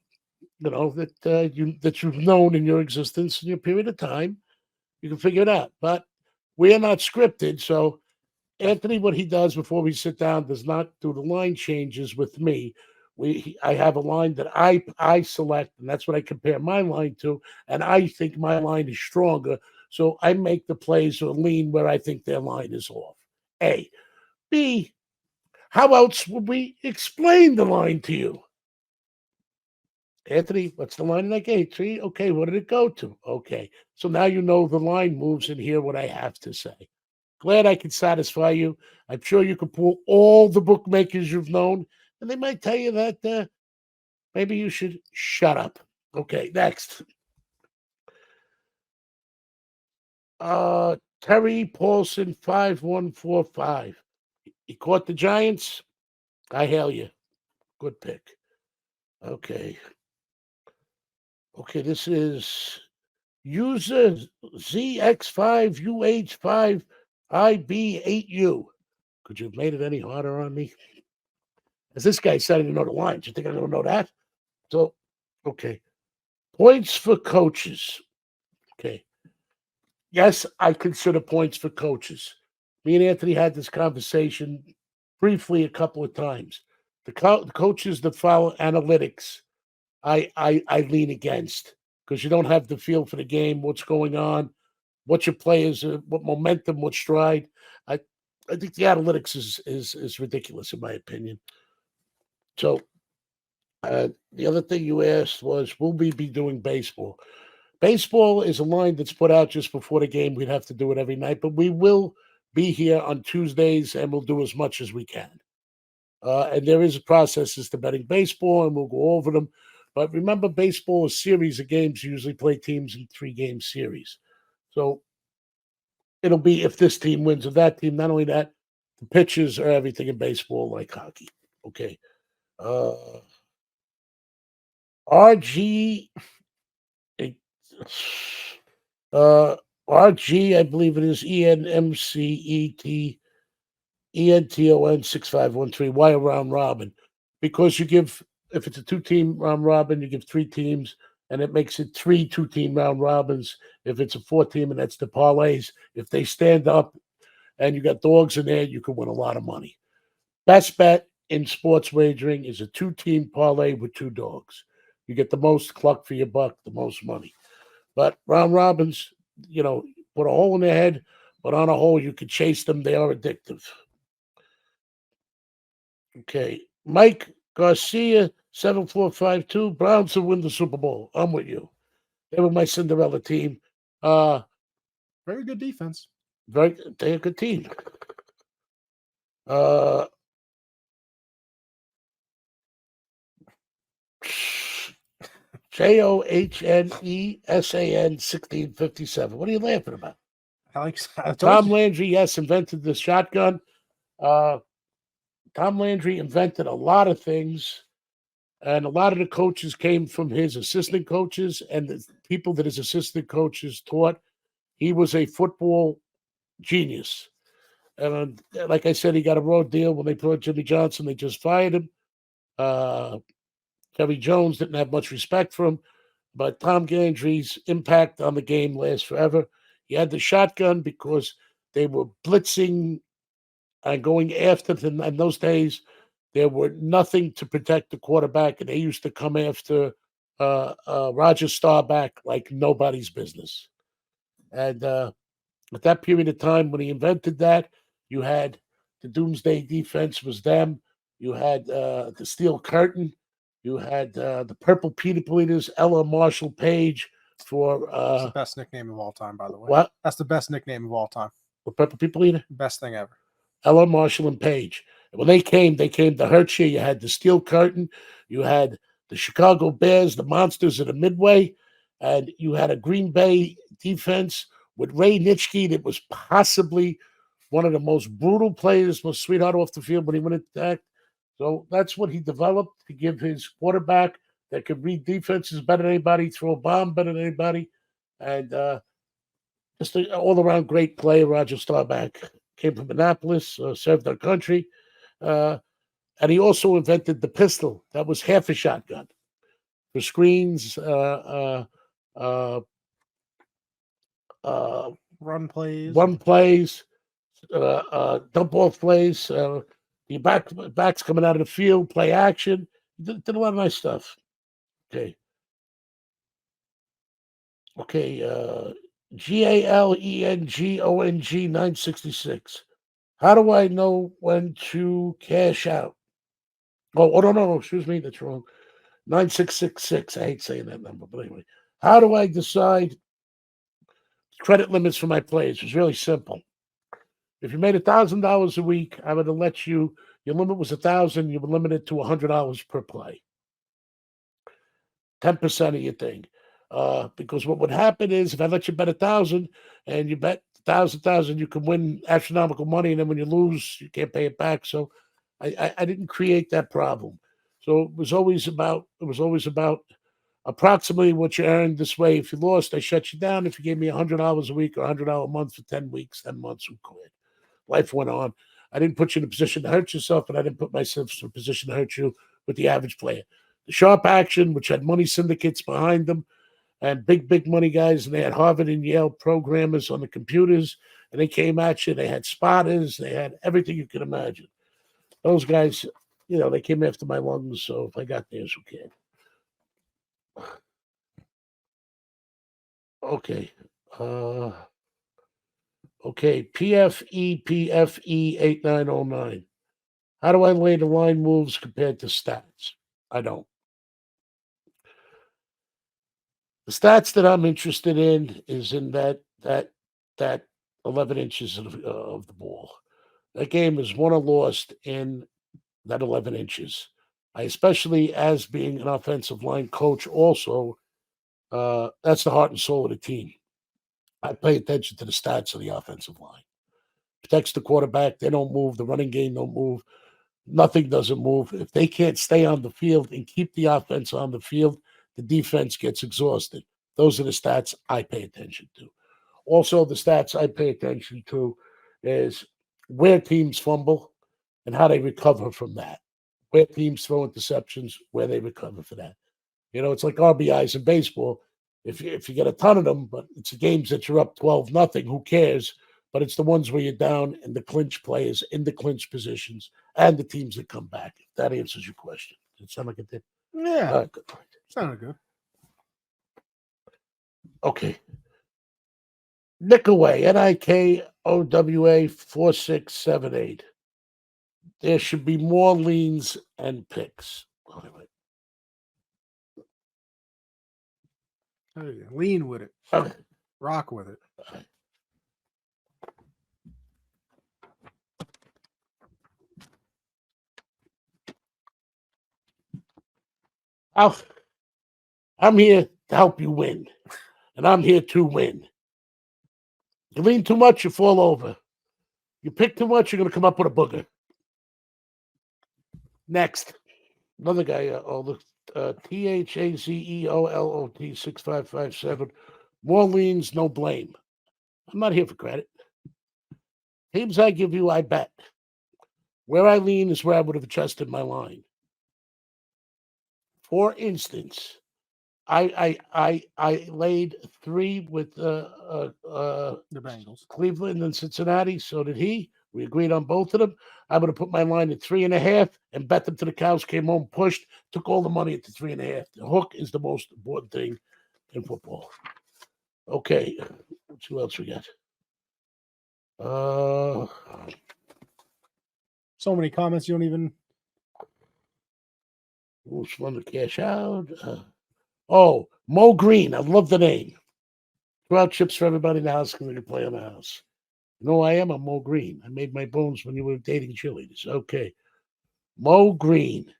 that you've known in your existence in your period of time, you can figure it out. But we are not scripted, so Anthony, what he does before we sit down, does not do the line changes with me. I have a line that I select, and that's what I compare my line to, and I think my line is stronger, so I make the plays or lean where I think their line is off. A, B. How else would we explain the line to you? Anthony, what's the line in that game? Three. Okay, what did it go to? Okay, so now you know the line moves and hear what I have to say. Glad I could satisfy you. I'm sure you could pull all the bookmakers you've known, and they might tell you that maybe you should shut up. Okay, next. Terry Paulson 5145. He caught the Giants. I hail you. Good pick. Okay. Okay, this is user ZX5UH5IB8U. Could you have made it any harder on me? As this guy said, I didn't know the lines. You think I don't know that? So, okay. Points for coaches. Okay. Yes, I consider points for coaches. Me and Anthony had this conversation briefly a couple of times. The coaches that follow analytics, I lean against, because you don't have the feel for the game, what's going on, what your players, what momentum, what stride. I I think the analytics is ridiculous in my opinion. So the other thing you asked was, will we be doing baseball? Baseball is a line that's put out just before the game. We'd have to do it every night, but we will be here on Tuesdays and we'll do as much as we can. And there is processes to betting baseball, and we'll go over them. But remember, baseball is a series of games. You usually play teams in 3-game series. So it'll be if this team wins or that team. Not only that, the pitches are everything in baseball, like hockey. Okay. Uh, RG uh RG, I believe it is ENMCETENTON 6513. Why a round robin? Because you give, if it's a 2-team round robin, you give 3 teams, and it makes it 3 2-team round robins. If it's a 4-team, and that's the parlays, if they stand up and you got dogs in there, you can win a lot of money. Best bet in sports wagering is a 2-team parlay with 2 dogs. You get the most cluck for your buck, the most money. But round robins, put a hole in their head, but on a hole, you can chase them. They are addictive. Okay. Mike Garcia, 7452. Browns will win the Super Bowl. I'm with you. They were my Cinderella team. Very good defense. They're a good team. Uh, JOHNESAN 1657. What are you laughing about? I told Tom you. Landry, yes, invented the shotgun. Uh, Tom Landry invented a lot of things, and a lot of the coaches came from his assistant coaches and the people that his assistant coaches taught. He was a football genius. And like I said, he got a raw deal when they brought Jimmy Johnson. They just fired him. Uh, Jerry Jones didn't have much respect for him, but Tom Landry's impact on the game lasts forever. He had the shotgun because they were blitzing and going after them. In those days, there were nothing to protect the quarterback, and they used to come after Roger Staubach like nobody's business. And at that period of time when he invented that, you had the Doomsday Defense was them. You had the Steel Curtain. You had the Purple Peanut Bleeders, Ella Marshall Page for That's the best nickname of all time, by the way. what? That's the best nickname of all time. The Purple People Eater? Best thing ever. Ella Marshall and Page. When they came to hurt you. You had the Steel Curtain. You had the Chicago Bears, the Monsters of the Midway, and you had a Green Bay defense with Ray Nitschke that was possibly one of the most brutal players, most sweetheart off the field when he went attack. So that's what he developed to give his quarterback that could read defenses better than anybody, throw a bomb better than anybody, and just an all-around great player. Roger Staubach came from Annapolis, served our country, uh, and he also invented the pistol. That was half a shotgun for screens, Run plays. one plays, dump off plays. The backs coming out of the field, play action. Did a lot of nice stuff. Okay. GALENGONG 966. How do I know when to cash out? Oh, no, excuse me, that's wrong. 9666. I hate saying that number, but anyway. How do I decide credit limits for my players? It's really simple. If you made $1,000 a week, I would have let you. Your limit was 1,000. You would limit it to $100 per play. 10% of your thing. Because what would happen is if I let you bet 1,000 and you bet 1,000, you can win astronomical money, and then when you lose, you can't pay it back. So I didn't create that problem. So it was always about approximately what you earned this way. If you lost, I shut you down. If you gave me $100 a week or $100 a month for 10 weeks, 10 months, who quit? Life went on. I didn't put you in a position to hurt yourself, but I didn't put myself in a position to hurt you with the average player. The sharp action, which had money syndicates behind them and big money guys, and they had Harvard and Yale programmers on the computers, and they came at you. They had spotters. They had everything you could imagine. Those guys, they came after my lungs, so if I got theirs, who cared? Okay. PFE 8909. How do I lay the line moves compared to stats? I don't. The stats that I'm interested in is in that 11 inches of the ball. That game is won or lost in that 11 inches. I especially, as being an offensive line coach, also that's the heart and soul of the team. I pay attention to the stats of the offensive line. Protects the quarterback. They don't move. The running game don't move. Nothing doesn't move. If they can't stay on the field and keep the offense on the field, the defense gets exhausted. Those are the stats I pay attention to. Also, the stats I pay attention to is where teams fumble and how they recover from that. Where teams throw interceptions, where they recover for that. It's like RBIs in baseball. If you get a ton of them, but it's the games that you're up 12-0, who cares? But it's the ones where you're down and the clinch players in the clinch positions and the teams that come back. If that answers your question. Does it sound like it did? Yeah. Good. Sounded good. Okay. Nickaway, NIKOWA 4678. There should be more leans and picks. Hey, lean with it. Okay. Rock with it. I'm here to help you win, and I'm here to win. You lean too much, you fall over. You pick too much, you're going to come up with a booger. Next, another guy, THAZEOLOT 6557. More leans, no blame. I'm not here for credit. Teams I give you, I bet. Where I lean is where I would have adjusted my line. For instance, I laid 3 with The Bengals. Cleveland and Cincinnati. So did he. We agreed on both of them. I would have put my line at 3.5 and bet them to the cows. Came home, pushed, took all the money at the 3.5. The hook is the most important thing in football. Okay, what else we got? So many comments you don't even. Who's fun to cash out? Mo Green. I love the name. Throw out chips for everybody in the house because they can play on the house. You know who I am? I'm Mo Green. I made my bones when you were dating cheerleaders. Okay. Mo Green.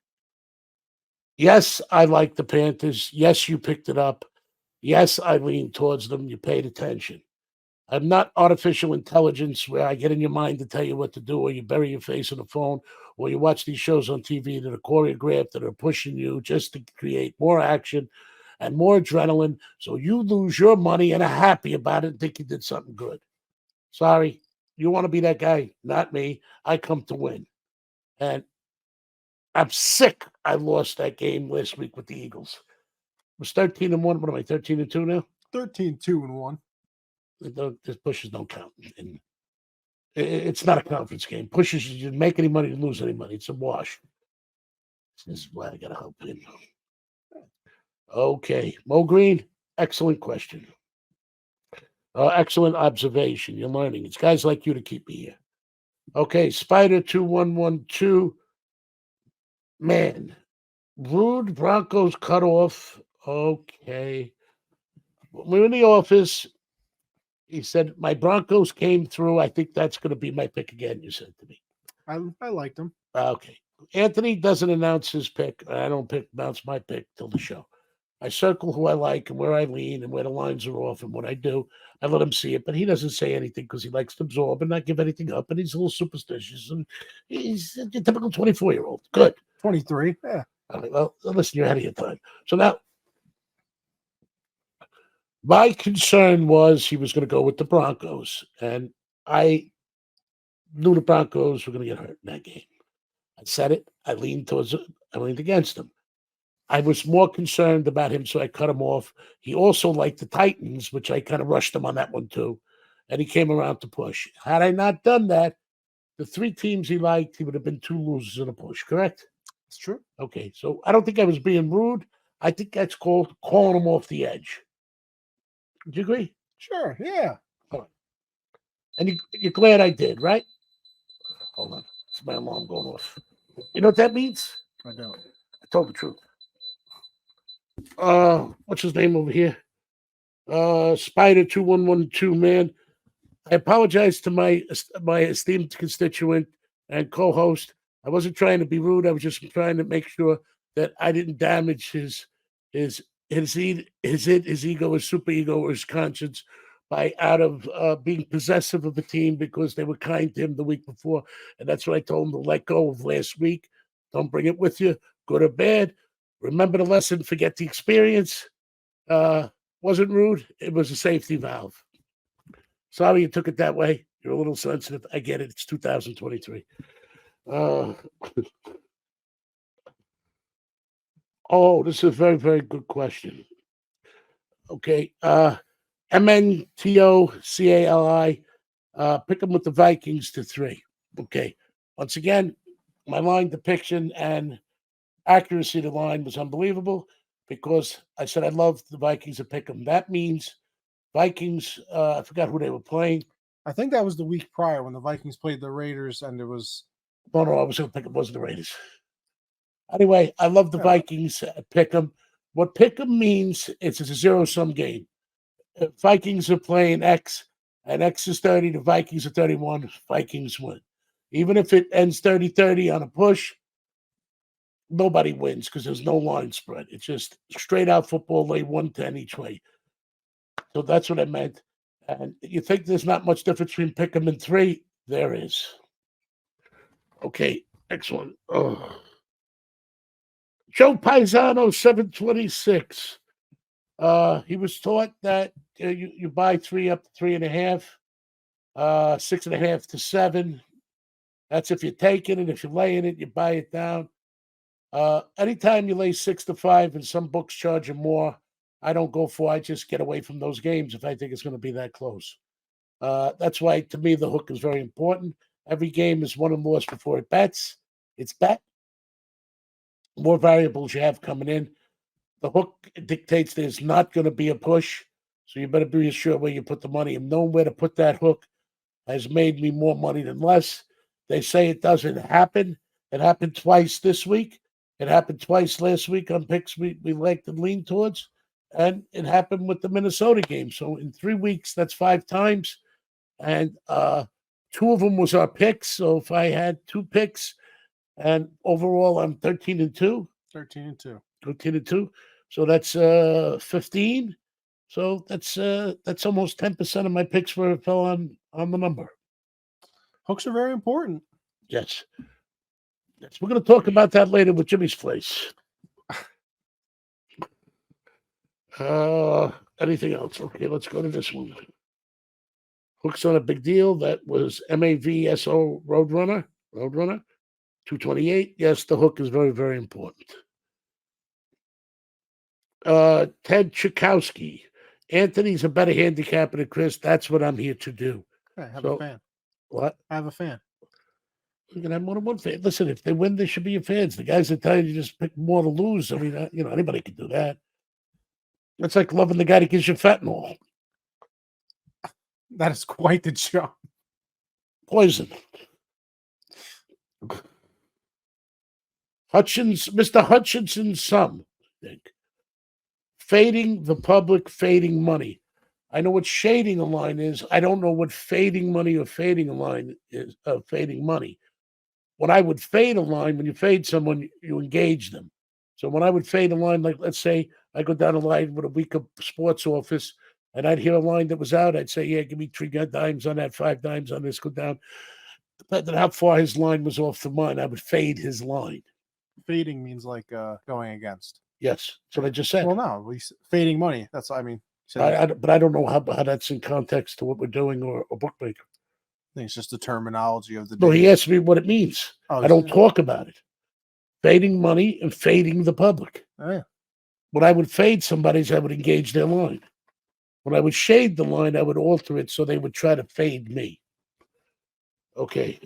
Yes, I like the Panthers. Yes, you picked it up. Yes, I leaned towards them. You paid attention. I'm not artificial intelligence where I get in your mind to tell you what to do, or you bury your face in the phone, or you watch these shows on TV that are choreographed, that are pushing you just to create more action and more adrenaline. So you lose your money and are happy about it and think you did something good. Sorry, you want to be that guy, not me. I come to win. And I'm sick. I lost that game last week with the Eagles. It was 13-1. What am I, 13-2 now? 13-2-1. Those pushes don't count. And it's not a conference game. Pushes, you didn't make any money, you lose any money. It's a wash. This is why I got to help him. Okay. Mo Green, excellent question. Excellent observation. You're learning. It's guys like you to keep me here. Okay. Spider 2112. Man. Rude Broncos cut off. Okay. When we were in the office, he said, my Broncos came through. I think that's going to be my pick again, you said to me. I liked him. Okay. Anthony doesn't announce his pick. I don't announce my pick till the show. I circle who I like and where I lean and where the lines are off and what I do. I let him see it, but he doesn't say anything because he likes to absorb and not give anything up. And he's a little superstitious. And he's a typical 24-year-old. Good. 23. Yeah. All right, well, listen, you're ahead of your time. So now, my concern was he was going to go with the Broncos. And I knew the Broncos were going to get hurt in that game. I said it. I leaned against him. I was more concerned about him, so I cut him off. He also liked the Titans, which I kind of rushed him on that one too. And he came around to push. Had I not done that, the 3 teams he liked, he would have been 2 losers in a push, correct? It's true. Okay, so I don't think I was being rude. I think that's called calling him off the edge. Do you agree? Sure, yeah. All right. And you're glad I did, right? Hold on. It's my alarm going off. You know what that means? I don't. I told the truth. What's his name over here? Spider 2112, man. I apologize to my esteemed constituent and co-host. I wasn't trying to be rude. I was just trying to make sure that I didn't damage his ego, his super ego, or his conscience by out of being possessive of a team because they were kind to him the week before. And that's what I told him to let go of last week. Don't bring it with you, good or bad. Remember the lesson, forget the experience. Wasn't rude. It was a safety valve. Sorry you took it that way. You're a little sensitive. I get it. It's 2023. This is a very, very good question. Okay. MNTOCALI. Pick them with the Vikings to 3. Okay. Once again, my line depiction and accuracy of the line was unbelievable because I said I love the Vikings to pick them. That means Vikings, I forgot who they were playing. I think that was the week prior when the Vikings played the Raiders and it was... No, I was going to pick them. It wasn't the Raiders. Anyway, I love the Vikings pick them. What pick them means, it's a zero-sum game. If Vikings are playing X and X is 30, the Vikings are 31, Vikings win. Even if it ends 30-30 on a push, nobody wins because there's no line spread. It's just straight out football, lay 110 each way. So that's what I meant. And you think there's not much difference between pick 'em and 3? There is. Okay, next one. Oh. Joe Paisano, 726. He was taught that you buy 3 up to 3.5, 6.5 to 7. That's if you're taking it. If you're laying it, you buy it down. Anytime you lay 6 to 5, and some books charge you more, I don't go for. I just get away from those games if I think it's going to be that close. That's why, to me, the hook is very important. Every game is won and lost before it bets. It's bet. More variables you have coming in. The hook dictates there's not going to be a push, so you better be sure where you put the money. And knowing where to put that hook has made me more money than less. They say it doesn't happen. It happened twice this week. It happened twice last week on picks we liked and leaned towards. And it happened with the Minnesota game. So in 3 weeks, that's 5 times. And 2 of them was our picks. So if I had 2 picks, and overall I'm 13-2. 13-2. 13-2. So that's 15. So that's almost 10% of my picks fell on the number. Hooks are very important. Yes. Yes. We're going to talk about that later with Jimmy's place. Anything else? Okay, let's go to this one. Hooks on a big deal. That was MAVSO Roadrunner. 228. Yes, the hook is very, very important. Ted Chakowski. Anthony's a better handicapper than Chris. That's what I'm here to do. I have a fan. What? I have a fan. You can have more than one fan. Listen, if they win, they should be your fans. The guys that tell you just pick more to lose. I mean, anybody can do that. It's like loving the guy that gives you fentanyl. That is quite the job. Poison. Mr. Hutchinson's son, I think. Fading the public, fading money. I know what shading a line is. I don't know what fading money or fading a line is. Fading money. When I would fade a line, when you fade someone, you engage them. So when I would fade a line, like let's say I go down a line with a week of sports office, and I'd hear a line that was out, I'd say, yeah, give me 3 dimes on that, 5 dimes on this, go down. Depending on how far his line was off the mine, I would fade his line. Fading means like going against. Yes, that's what I just said. Well, no, fading money. That's what I mean. But I don't know how that's in context to what we're doing or a bookmaker. I think it's just the terminology of the day. No, he asked me what it means. I don't talk about it. Fading money and fading the public. Oh, yeah. When I would fade somebody's, I would engage their line. When I would shade the line, I would alter it so they would try to fade me. Okay.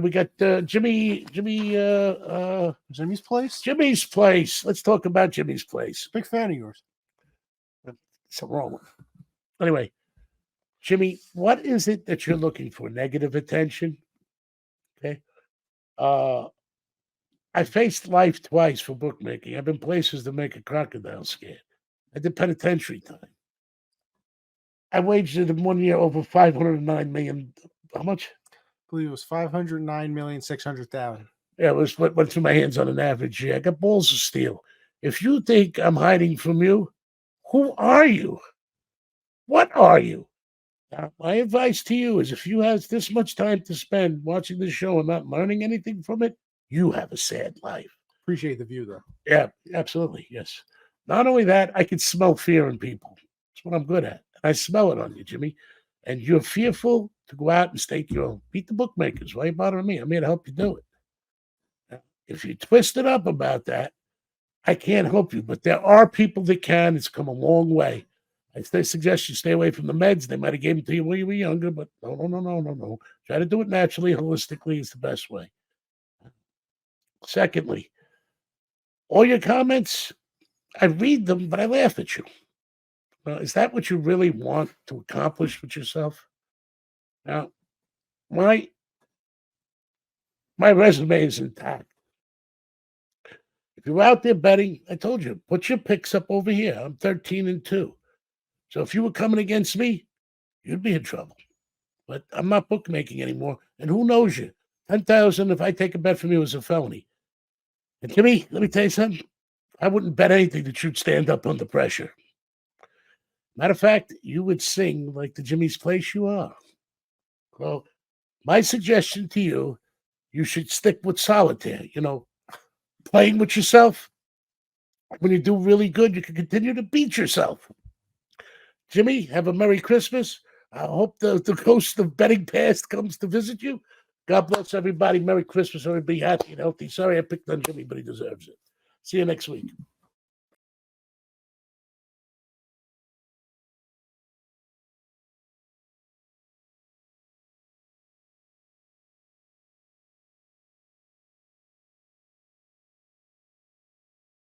We got Jimmy's place? Jimmy's place. Let's talk about Jimmy's place. Big fan of yours. Something wrong with it. Anyway, Jimmy, what is it that you're looking for? Negative attention? Okay. I faced life twice for bookmaking. I've been places to make a crocodile scared. I did penitentiary time. I wagered in 1 year over 509 million. How much? I believe it was 509,600,000. Yeah, it was what went through my hands on an average year. I got balls of steel. If you think I'm hiding from you, who are you? What are you? Now, my advice to you is if you have this much time to spend watching this show and not learning anything from it, you have a sad life. Appreciate the view, though. Yeah, absolutely. Yes. Not only that, I can smell fear in people. That's what I'm good at. I smell it on you, Jimmy. And you're fearful to go out and stake your own. Beat the bookmakers. Why are you bothering me? I'm here to help you do it. Now, if you twist it up about that, I can't help you. But there are people that can. It's come a long way. I suggest you stay away from the meds. They might have given them to you when you were younger, but no. Try to do it naturally, holistically is the best way. Secondly, all your comments, I read them, but I laugh at you. Is that what you really want to accomplish with yourself? Now, my resume is intact. If you're out there betting, I told you, put your picks up over here. I'm 13-2. So if you were coming against me, you'd be in trouble. But I'm not bookmaking anymore. And who knows you? 10,000, if I take a bet from you, is a felony. And Jimmy, let me tell you something. I wouldn't bet anything that you'd stand up under pressure. Matter of fact, you would sing like the Jimmy's Place you are. Well, my suggestion to you, you should stick with solitaire. Playing with yourself. When you do really good, you can continue to beat yourself. Jimmy, have a Merry Christmas. I hope the ghost of betting past comes to visit you. God bless everybody. Merry Christmas. Everybody happy and healthy. Sorry I picked on Jimmy, but he deserves it. See you next week.